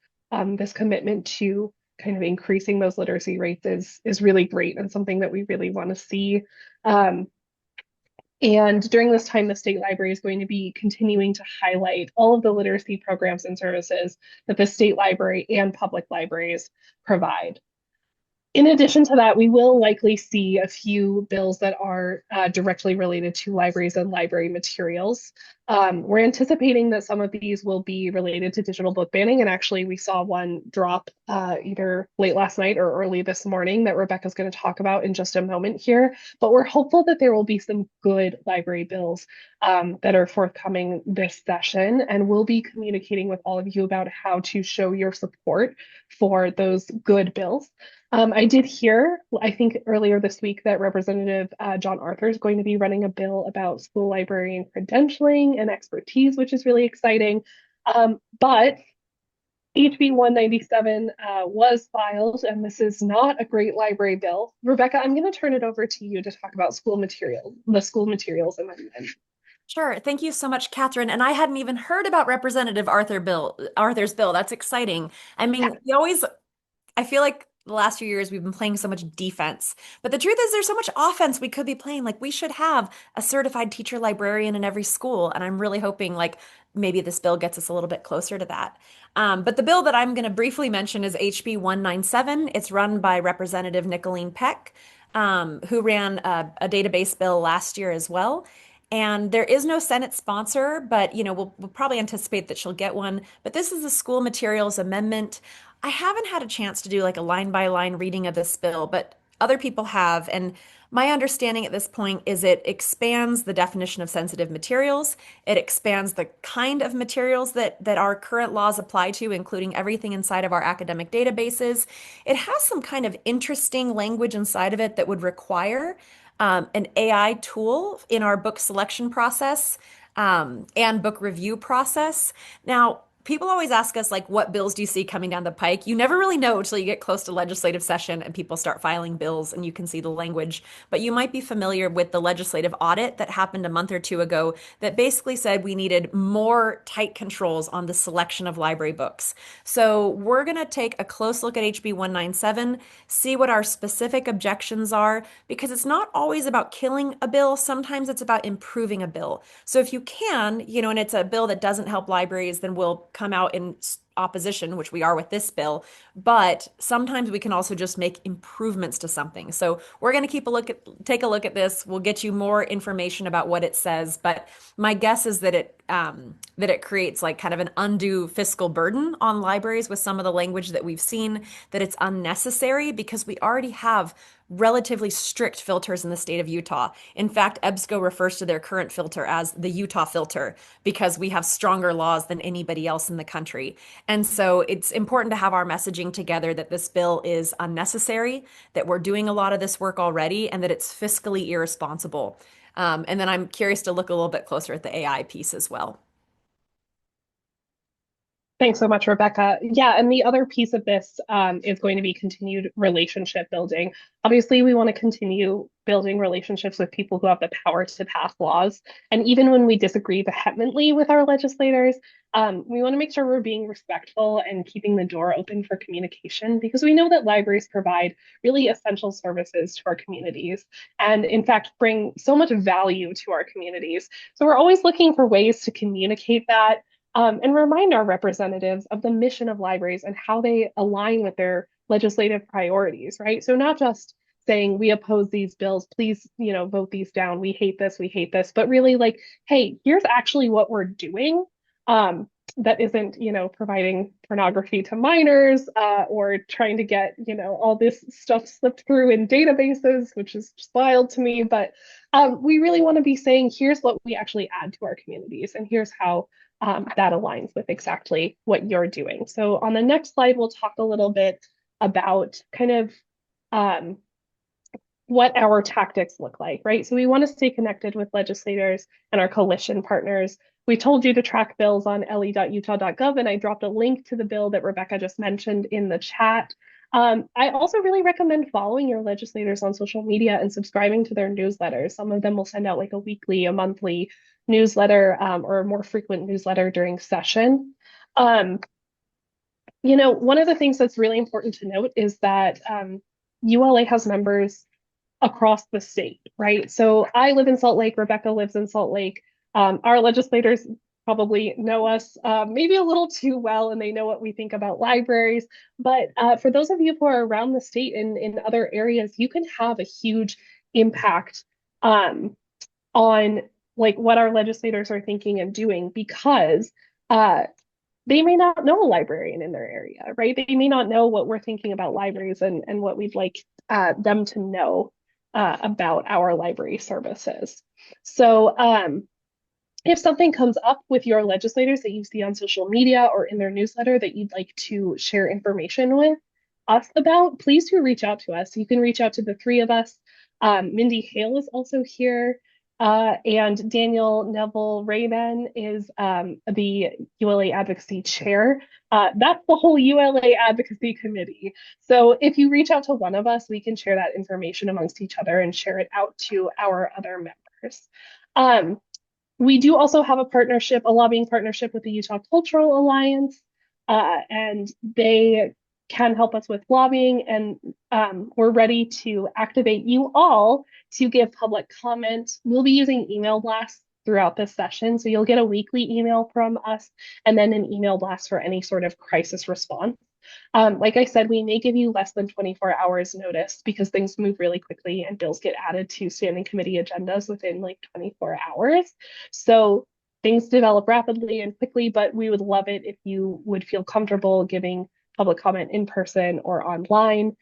this commitment to kind of increasing those literacy rates is really great and something that we really want to see. And during this time, the state library is going to be continuing to highlight all of the literacy programs and services that the state library and public libraries provide. In addition to that, we will likely see a few bills that are directly related to libraries and library materials. We're anticipating that some of these will be related to digital book banning, and actually we saw one drop either late last night or early this morning that Rebecca's going to talk about in just a moment here. But we're hopeful that there will be some good library bills that are forthcoming this session, and we'll be communicating with all of you about how to show your support for those good bills. I did hear, I think earlier this week, that Representative John Arthur is going to be running a bill about school librarian credentialing and expertise, which is really exciting. But HB 197 was filed, and this is not a great library bill. Rebecca, I'm going to turn it over to you to talk about the school materials amendment. Sure. Thank you so much, Catherine. And I hadn't even heard about Representative Arthur's bill. That's exciting. I mean, I feel like the last few years we've been playing so much defense, but the truth is there's so much offense we could be playing. Like we should have a certified teacher librarian in every school. And I'm really hoping like maybe this bill gets us a little bit closer to that. But the bill that I'm going to briefly mention is HB 197. It's run by Representative Nicolene Peck, who ran a database bill last year as well. And there is no Senate sponsor, but we'll probably anticipate that she'll get one. But this is the school materials amendment. I haven't had a chance to do like a line by line reading of this bill, but other people have. And my understanding at this point is it expands the definition of sensitive materials. It expands the kind of materials that our current laws apply to, including everything inside of our academic databases. It has some kind of interesting language inside of it that would require an AI tool in our book selection process and book review process. Now, people always ask us, like, what bills do you see coming down the pike? You never really know until you get close to legislative session and people start filing bills and you can see the language. But you might be familiar with the legislative audit that happened a month or two ago that basically said we needed more tight controls on the selection of library books. So we're going to take a close look at HB 197, see what our specific objections are, because it's not always about killing a bill. Sometimes it's about improving a bill. So if you can, and it's a bill that doesn't help libraries, then we'll come out and opposition, which we are with this bill, but sometimes we can also just make improvements to something. So we're going to take a look at this. We'll get you more information about what it says, but my guess is that it creates like kind of an undue fiscal burden on libraries with some of the language that we've seen, that it's unnecessary because we already have relatively strict filters in the state of Utah. In fact, EBSCO refers to their current filter as the Utah filter because we have stronger laws than anybody else in the country. And so it's important to have our messaging together that this bill is unnecessary, that we're doing a lot of this work already, and that it's fiscally irresponsible. And then I'm curious to look a little bit closer at the AI piece as well. Thanks so much, Rebecca. Yeah, and the other piece of this is going to be continued relationship building. Obviously, we want to continue building relationships with people who have the power to pass laws. And even when we disagree vehemently with our legislators, we want to make sure we're being respectful and keeping the door open for communication because we know that libraries provide really essential services to our communities and, in fact, bring so much value to our communities. So we're always looking for ways to communicate that and remind our representatives of the mission of libraries and how they align with their legislative priorities, right? So not just saying we oppose these bills, please, vote these down. We hate this, but really like, hey, here's actually what we're doing. That isn't, providing pornography to minors or trying to get, all this stuff slipped through in databases, which is just wild to me. But we really want to be saying, here's what we actually add to our communities, and here's how that aligns with exactly what you're doing. So on the next slide, we'll talk a little bit about kind of what our tactics look like, right? So we want to stay connected with legislators and our coalition partners. We told you to track bills on le.utah.gov, and I dropped a link to the bill that Rebecca just mentioned in the chat. I also really recommend following your legislators on social media and subscribing to their newsletters. Some of them will send out like a weekly, a monthly newsletter or a more frequent newsletter during session. One of the things that's really important to note is that ULA has members across the state, right? So I live in Salt Lake, Rebecca lives in Salt Lake. Our legislators probably know us maybe a little too well, and they know what we think about libraries. But for those of you who are around the state and in other areas, you can have a huge impact on like what our legislators are thinking and doing because they may not know a librarian in their area, right? They may not know what we're thinking about libraries and what we'd like them to know about our library services. So if something comes up with your legislators that you see on social media or in their newsletter that you'd like to share information with us about, please do reach out to us. You can reach out to the three of us. Mindy Hale is also here. And Daniel Neville Rayman is the ULA Advocacy Chair. That's the whole ULA Advocacy Committee. So if you reach out to one of us, we can share that information amongst each other and share it out to our other members. We do also have a lobbying partnership with the Utah Cultural Alliance, and they can help us with lobbying, and we're ready to activate you all to give public comment. We'll be using email blasts throughout this session, so you'll get a weekly email from us and then an email blast for any sort of crisis response. Like I said, we may give you less than 24 hours notice because things move really quickly and bills get added to standing committee agendas within like 24 hours. So things develop rapidly and quickly, but we would love it if you would feel comfortable giving public comment in person or online.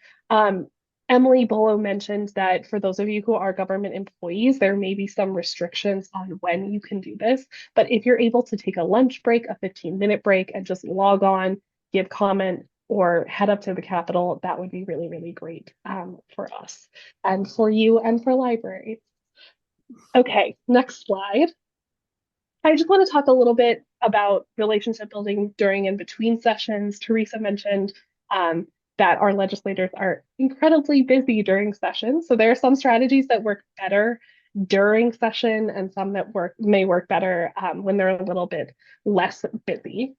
Emily Bolo mentioned that for those of you who are government employees, there may be some restrictions on when you can do this. But if you're able to take a lunch break, a 15-minute break, and just log on, give comment, or head up to the Capitol, that would be really, really great for us and for you and for libraries. Okay, next slide. I just want to talk a little bit about relationship building during and between sessions. Teresa mentioned that our legislators are incredibly busy during sessions. So there are some strategies that work better during session and some that may work better when they're a little bit less busy.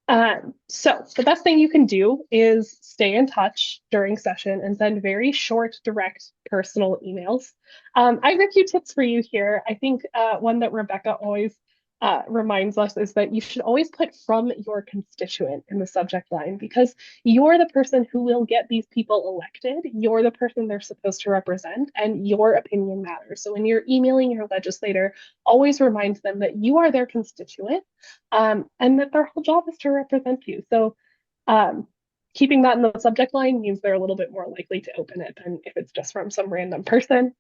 So the best thing you can do is stay in touch during session and send very short, direct, personal emails. I have a few tips for you here. I think one that Rebecca always reminds us is that you should always put from your constituent in the subject line because you're the person who will get these people elected. You're the person they're supposed to represent, and your opinion matters. So when you're emailing your legislator, always remind them that you are their constituent, and that their whole job is to represent you. So um, keeping that in the subject line means they're a little bit more likely to open it than if it's just from some random person.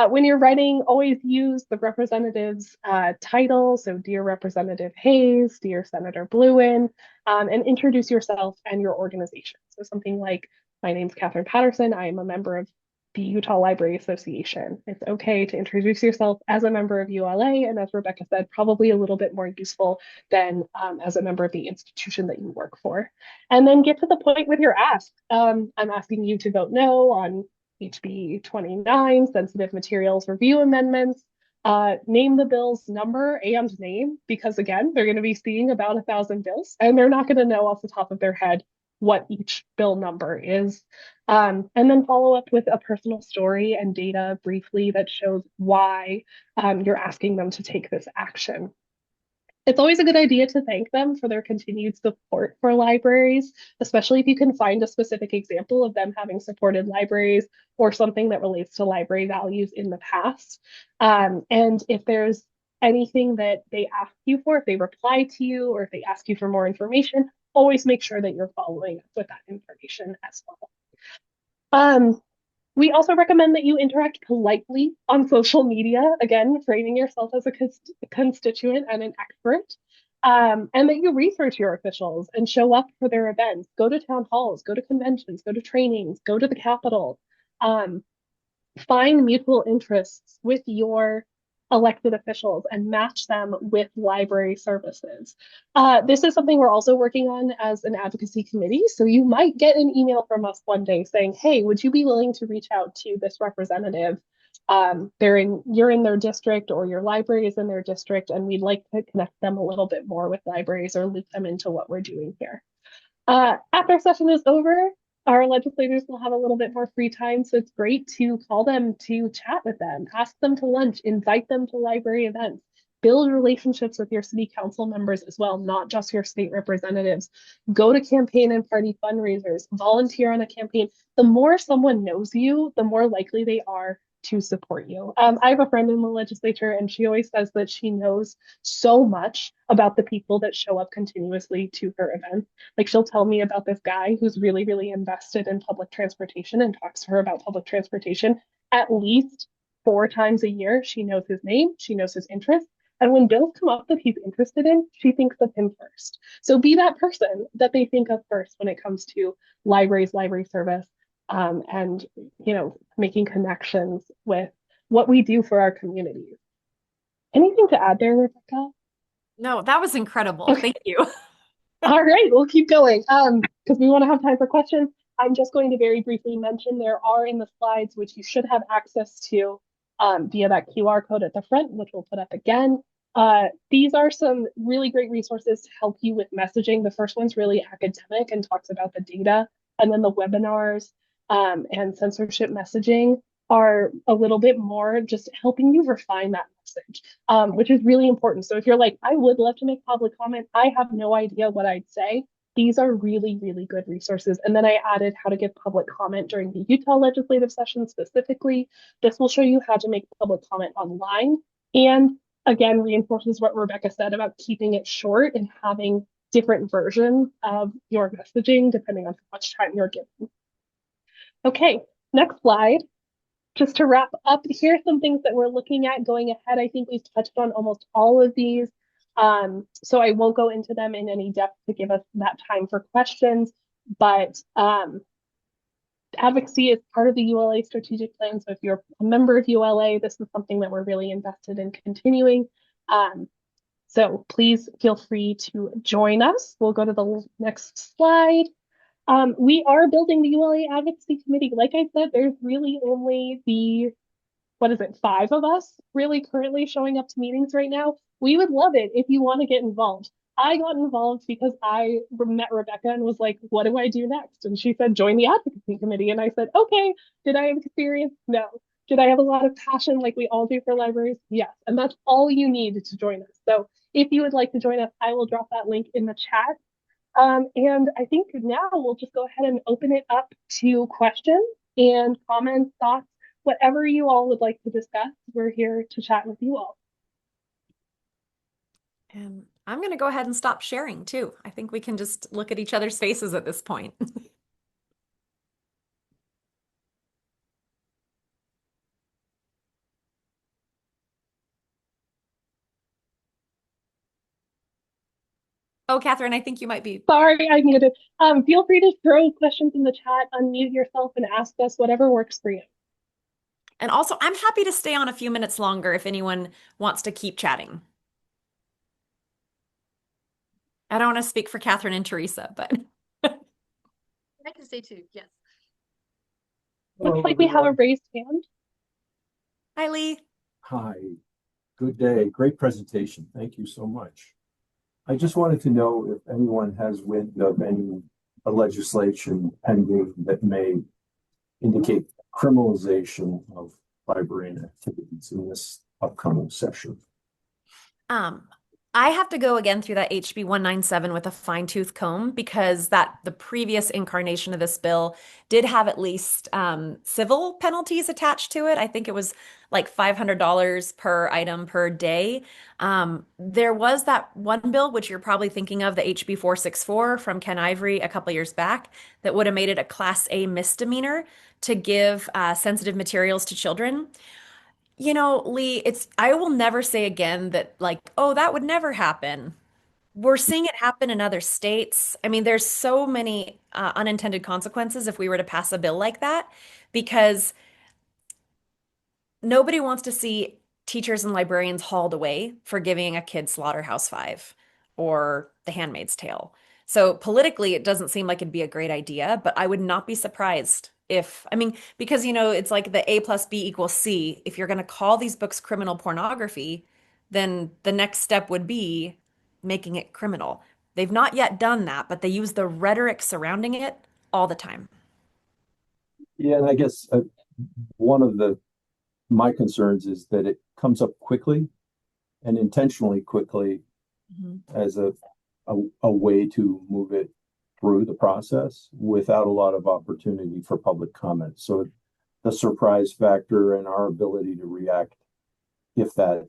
When you're writing, always use the representative's title. So, Dear Representative Hayes, Dear Senator Bluen, and introduce yourself and your organization. So, something like, my name's Catherine Patterson. I am a member of the Utah Library Association. It's okay to introduce yourself as a member of ULA, and as Rebecca said, probably a little bit more useful than as a member of the institution that you work for. And then get to the point with your ask. I'm asking you to vote no on HB 29, sensitive materials review amendments. Name the bill's number and name, because again, they're going to be seeing about 1,000 bills and they're not going to know off the top of their head what each bill number is. And then follow up with a personal story and data briefly that shows why you're asking them to take this action. It's always a good idea to thank them for their continued support for libraries, especially if you can find a specific example of them having supported libraries or something that relates to library values in the past. And if there's anything that they ask you for, if they reply to you or if they ask you for more information, always make sure that you're following up with that information as well. We also recommend that you interact politely on social media, again, framing yourself as a constituent and an expert, and that you research your officials and show up for their events. Go to town halls, go to conventions, go to trainings, go to the Capitol. Um, Find mutual interests with your elected officials and match them with library services. This is something we're also working on as an advocacy committee. So you might get an email from us one day saying, hey, would you be willing to reach out to this representative? You're in their district or your library is in their district, and we'd like to connect them a little bit more with libraries or loop them into what we're doing here. After session is over, our legislators will have a little bit more free time, so it's great to call them to chat with them, ask them to lunch, invite them to library events, build relationships with your city council members as well, not just your state representatives. Go to campaign and party fundraisers, volunteer on a campaign. The more someone knows you, the more likely they are to support you. I have a friend in the legislature, and she always says that she knows so much about the people that show up continuously to her events. Like, she'll tell me about this guy who's really, really invested in public transportation and talks to her about public transportation at least 4 times a year. She knows his name, she knows his interests. And when bills come up that he's interested in, she thinks of him first. So be that person that they think of first when it comes to libraries, library service, and making connections with what we do for our communities. Anything to add there, Rebecca? No, that was incredible. Okay. Thank you. All right, we'll keep going because we want to have time for questions. I'm just going to very briefly mention there are in the slides, which you should have access to via that QR code at the front, which we'll put up again. These are some really great resources to help you with messaging. The first one's really academic and talks about the data, and then the webinars and censorship messaging are a little bit more just helping you refine that message, which is really important. So if you're like, I would love to make public comment, I have no idea what I'd say, these are really, really good resources. And then I added how to give public comment during the Utah legislative session specifically. This will show you how to make public comment online. And again, reinforces what Rebecca said about keeping it short and having different versions of your messaging depending on how much time you're given. Okay, next slide. Just to wrap up, here are some things that we're looking at going ahead. I think we've touched on almost all of these. So I won't go into them in any depth to give us that time for questions, but advocacy is part of the ULA strategic plan. So if you're a member of ULA, this is something that we're really invested in continuing. So please feel free to join us. We'll go to the next slide. We are building the ULA Advocacy Committee. Like I said, there's really only 5 of us really currently showing up to meetings right now. We would love it if you want to get involved. I got involved because I met Rebecca and was like, what do I do next? And she said, join the advocacy committee. And I said, okay, did I have experience? No. Did I have a lot of passion like we all do for libraries? Yes. And that's all you need to join us. So if you would like to join us, I will drop that link in the chat. And I think now we'll just go ahead and open it up to questions and comments, thoughts, whatever you all would like to discuss. We're here to chat with you all. And I'm going to go ahead and stop sharing too. I think we can just look at each other's faces at this point. Oh, Catherine, I think you might be. Sorry, I muted. Feel free to throw questions in the chat, unmute yourself, and ask us whatever works for you. And also, I'm happy to stay on a few minutes longer if anyone wants to keep chatting. I don't want to speak for Catherine and Teresa, but I can say too. Yes. Looks Hello, like we have a everyone. raised hand. hi, Lee. Hi, good day. Great presentation. Thank you so much. I just wanted to know if anyone has wind of any legislation pending that may indicate criminalization of librarian activities in this upcoming session. Um, I have to go again through that HB 197 with a fine-tooth comb because the previous incarnation of this bill did have at least civil penalties attached to it. I think it was like $500 per item per day. There was that one bill, which you're probably thinking of, the HB 464 from Ken Ivory a couple years back, that would have made it a Class A misdemeanor to give sensitive materials to children. You know, Lee, I will never say again that, like, oh, that would never happen. We're seeing it happen in other states. I mean, there's so many unintended consequences if we were to pass a bill like that, because nobody wants to see teachers and librarians hauled away for giving a kid Slaughterhouse-Five or The Handmaid's Tale. So politically, it doesn't seem like it'd be a great idea, but I would not be surprised if, I mean, because it's like the A plus B equals C. If you're going to call these books criminal pornography, then the next step would be making it criminal. They've not yet done that, but they use the rhetoric surrounding it all the time. Yeah, and I guess one of my concerns is that it comes up quickly and intentionally quickly Mhm. as a way to move it through the process without a lot of opportunity for public comment. So the surprise factor and our ability to react if that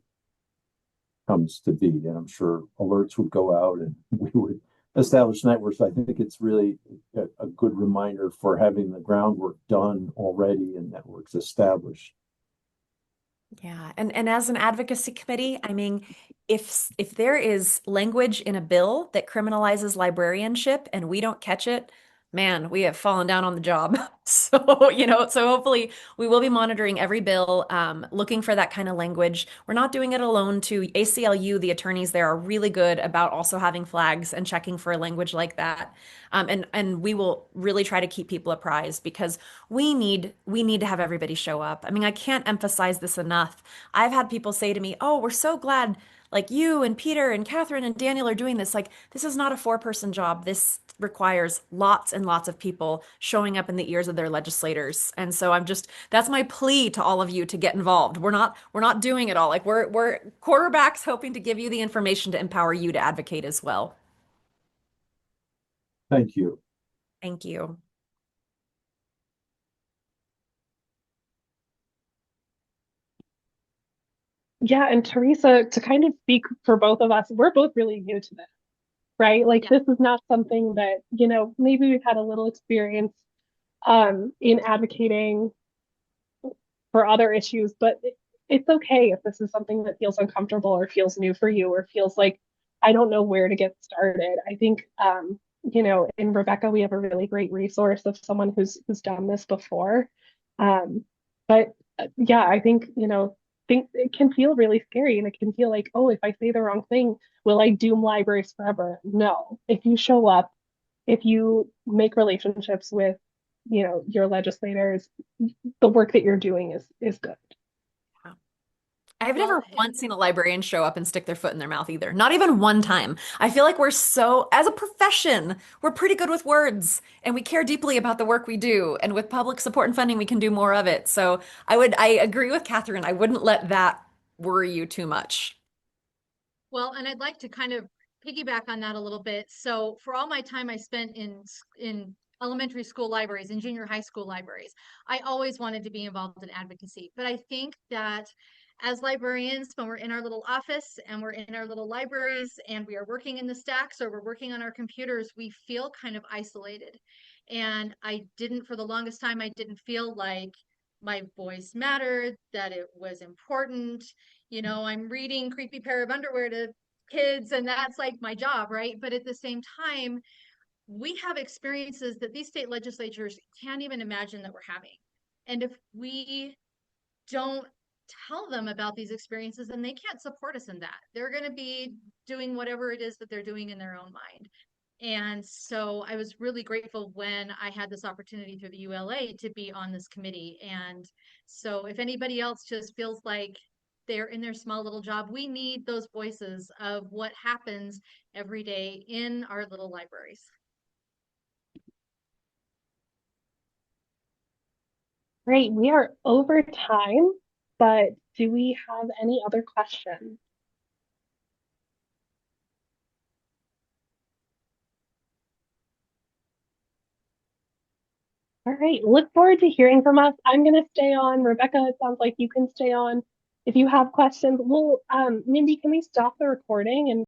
comes to be, and I'm sure alerts would go out and we would establish networks. I think it's really a good reminder for having the groundwork done already and networks established. Yeah, and as an advocacy committee, I mean, if there is language in a bill that criminalizes librarianship and we don't catch it, man, we have fallen down on the job. So, so hopefully we will be monitoring every bill, looking for that kind of language. We're not doing it alone too. ACLU, the attorneys there are really good about also having flags and checking for language like that. And we will really try to keep people apprised because we need to have everybody show up. I mean, I can't emphasize this enough. I've had people say to me, "Oh, we're so glad like you and Peter and Catherine and Daniel are doing this. Like this is not a four-person job. This requires lots and lots of people showing up in the ears of their legislators." And so that's my plea to all of you to get involved. We're not doing it all. Like we're quarterbacks hoping to give you the information to empower you to advocate as well. Thank you. Thank you. Yeah, and Teresa, to kind of speak for both of us, we're both really new to this, right? Like Yeah. this is not something that, maybe we've had a little experience in advocating for other issues, but it's okay if this is something that feels uncomfortable or feels new for you or feels like I don't know where to get started. I think in Rebecca we have a really great resource of someone who's done this before. But yeah, I think it can feel really scary and it can feel like, oh, if I say the wrong thing, will I doom libraries forever? No. If you show up, if you make relationships with, your legislators, the work that you're doing is good. I've Well, never once seen a librarian show up and stick their foot in their mouth either. Not even one time. I feel like as a profession, we're pretty good with words and we care deeply about the work we do. And with public support and funding, we can do more of it. So I agree with Catherine. I wouldn't let that worry you too much. Well, and I'd like to kind of piggyback on that a little bit. So for all my time I spent in elementary school libraries and junior high school libraries, I always wanted to be involved in advocacy. But I think that as librarians, when we're in our little office and we're in our little libraries and we are working in the stacks or we're working on our computers, we feel kind of isolated. And I didn't, for the longest time, I didn't feel like my voice mattered, that it was important. You know, I'm reading creepy pair of underwear to kids and that's like my job, right? But at the same time, we have experiences that these state legislatures can't even imagine that we're having. And if we don't tell them about these experiences, then they can't support us in that. They're going to be doing whatever it is that they're doing in their own mind. And so I was really grateful when I had this opportunity through the ULA to be on this committee. And so if anybody else just feels like they're in their small little job, we need those voices of what happens every day in our little libraries. Great. We are over time, but do we have any other questions? All right. Look forward to hearing from us. I'm going to stay on. Rebecca, it sounds like you can stay on. If you have questions, Mindy, can we stop the recording and